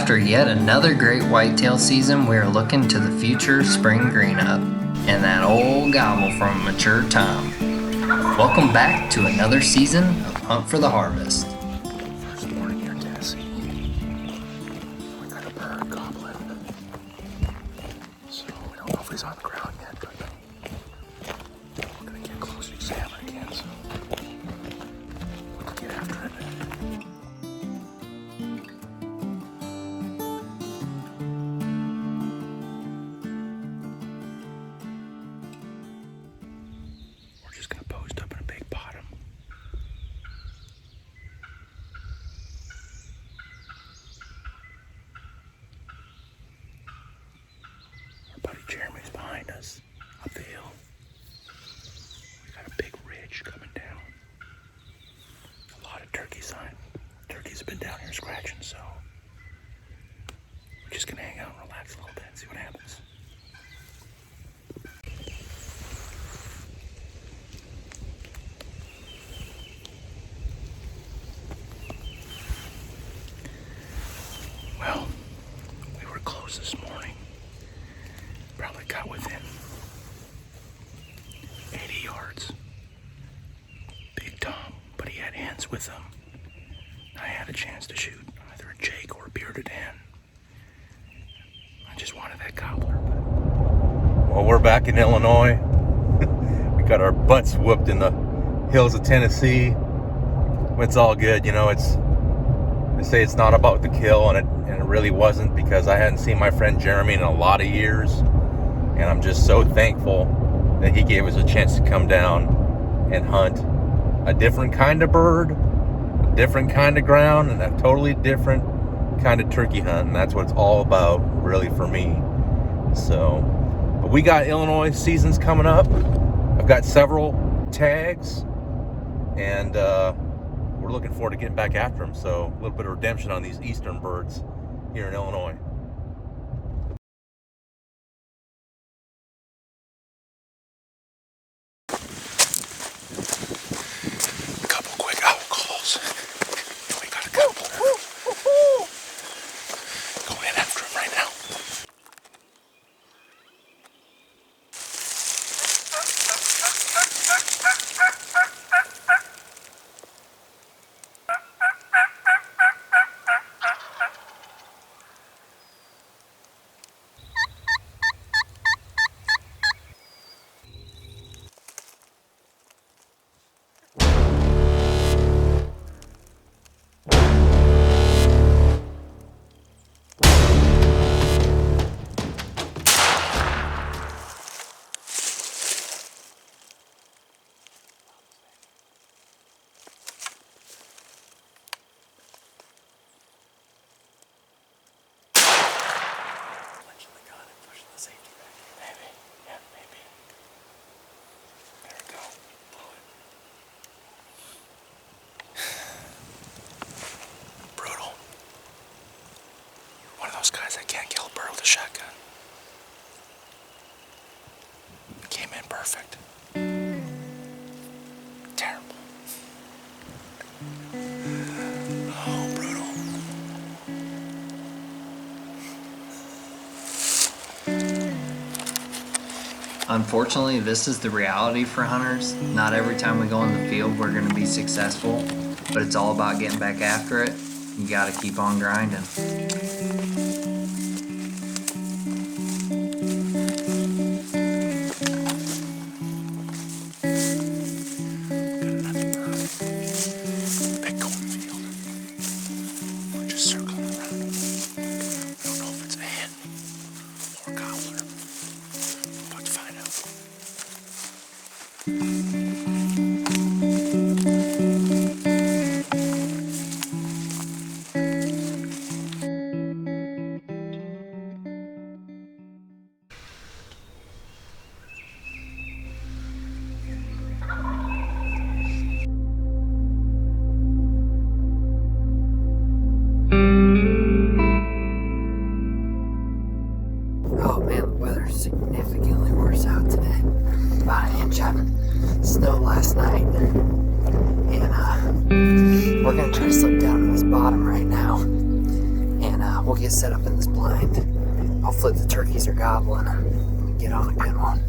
After yet another great whitetail season, we are looking to the future spring green up and that old gobble from a mature time. Welcome back to another season of Hunt for the Harvest. First morning here, Tessie. We got a bird gobbling. So we don't know if he's on the ground yet, but we're gonna get close to examine again, so we'll get after it. We're just gonna post up in a big bottom. Our buddy Jeremy's behind us up the hill. We got a big ridge coming down. A lot of turkey sign. Turkeys have been down here scratching, so we're just gonna hang out and relax a little bit and see what happens. Well, we were close this morning. Probably got within 80 yards. Big Tom, but he had hens with him. I had a chance to shoot either a jake or a bearded hen. I just wanted that gobbler. Well, we're back in Illinois. We got our butts whooped in the hills of Tennessee. It's all good, you know. They say it's not about the kill, and it really wasn't, because I hadn't seen my friend Jeremy in a lot of years, and I'm just so thankful that he gave us a chance to come down and hunt a different kind of bird, a different kind of ground, and a totally different kind of turkey hunt, and that's what it's all about, really, for me. So, but we got Illinois seasons coming up. I've got several tags, and we're looking forward to getting back after them. So a little bit of redemption on these eastern birds here in Illinois. A couple quick owl calls. We got a couple. Going in after him right now. Guys that can't kill a bird with a shotgun. Came in perfect. Terrible. Oh, brutal. Unfortunately, this is the reality for hunters. Not every time we go in the field we're going to be successful, but it's all about getting back after it. You got to keep on grinding. Oh man, the weather's significantly worse out today. About an inch of snow last night. And we're gonna try to slip down to this bottom right now. And we'll get set up in this blind. Hopefully the turkeys are gobbling and we get on a good one.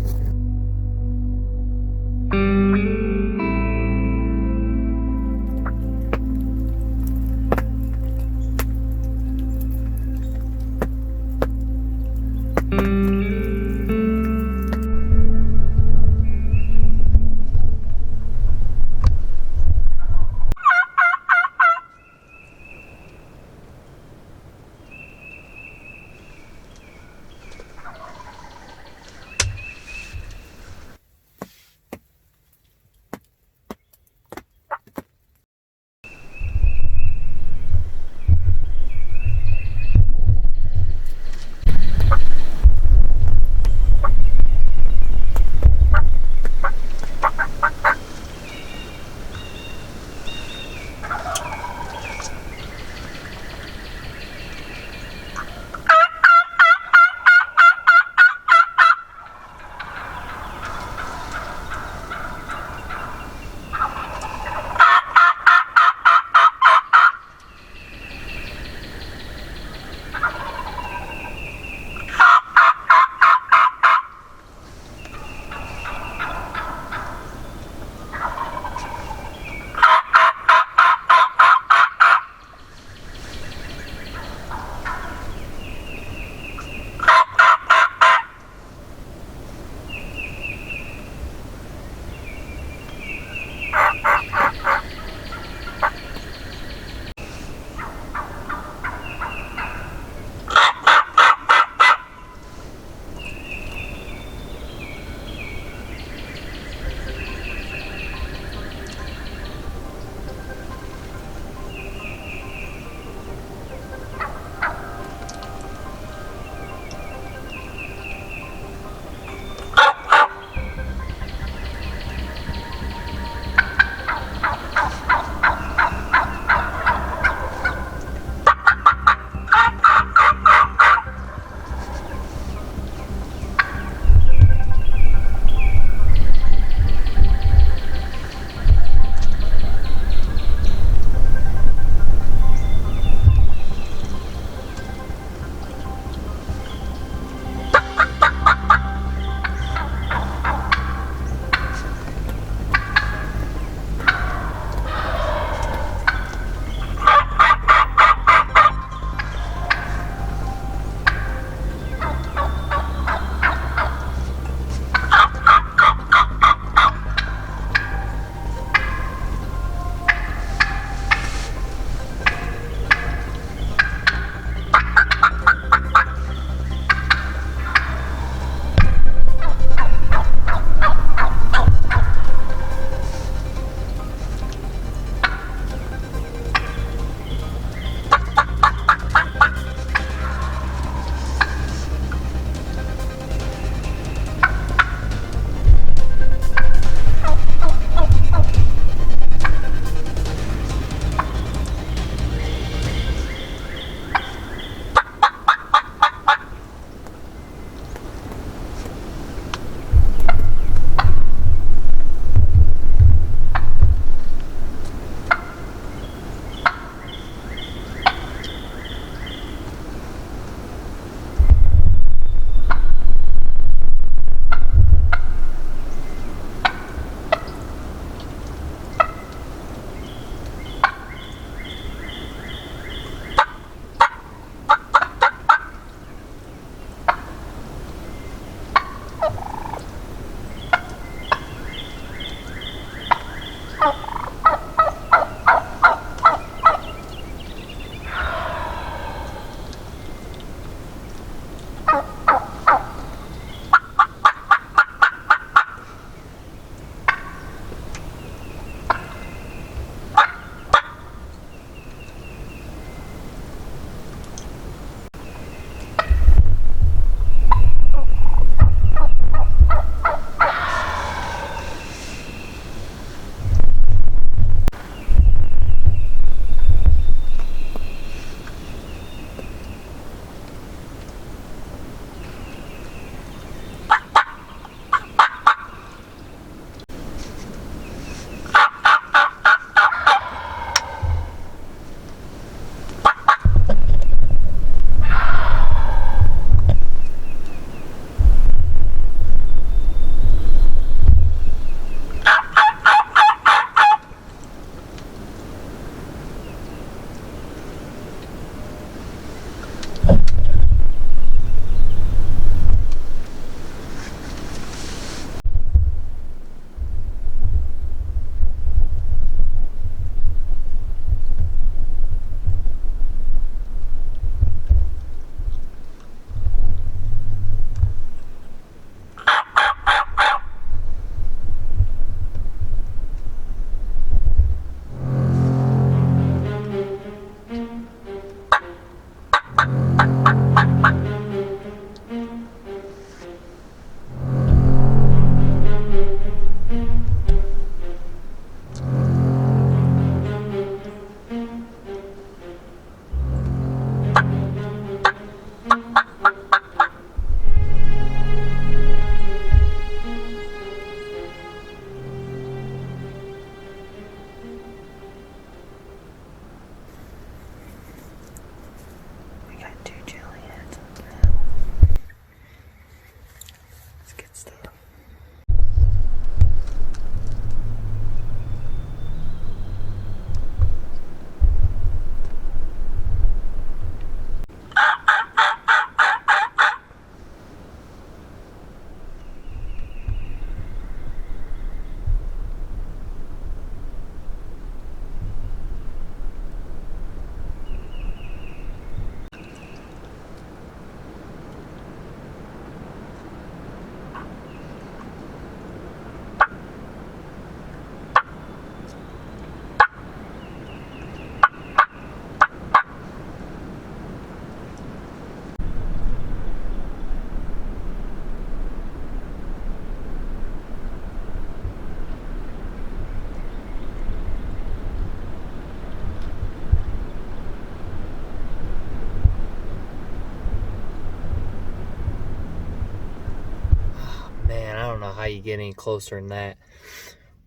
you get any closer than that.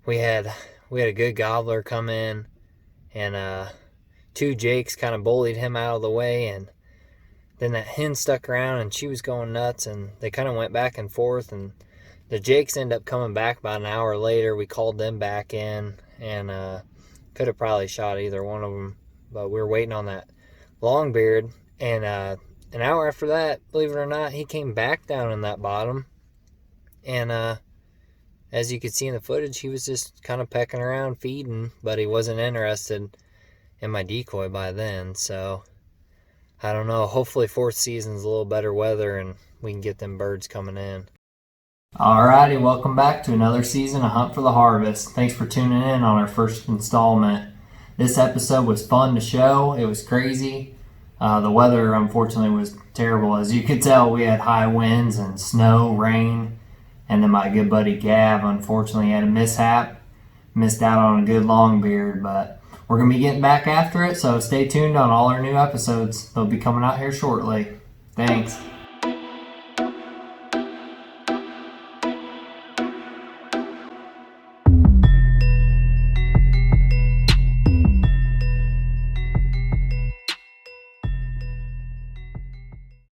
We had a good gobbler come in, and 2 jakes kind of bullied him out of the way, and then that hen stuck around and she was going nuts, and they kind of went back and forth, and the jakes ended up coming back about an hour later. We called them back in, and could have probably shot either one of them, but we were waiting on that longbeard, and an hour after that, believe it or not, he came back down in that bottom, and as you could see in the footage, he was just kind of pecking around feeding, but he wasn't interested in my decoy by then. So I don't know, hopefully 4th season's a little better weather and we can get them birds coming in. Alrighty, welcome back to another season of Hunt for the Harvest. Thanks for tuning in on our first installment. This episode was fun to show. It was crazy. The weather, unfortunately, was terrible. As you could tell, we had high winds and snow, rain, and then my good buddy Gav, unfortunately, had a mishap. Missed out on a good longbeard, but we're going to be getting back after it, so stay tuned on all our new episodes. They'll be coming out here shortly. Thanks.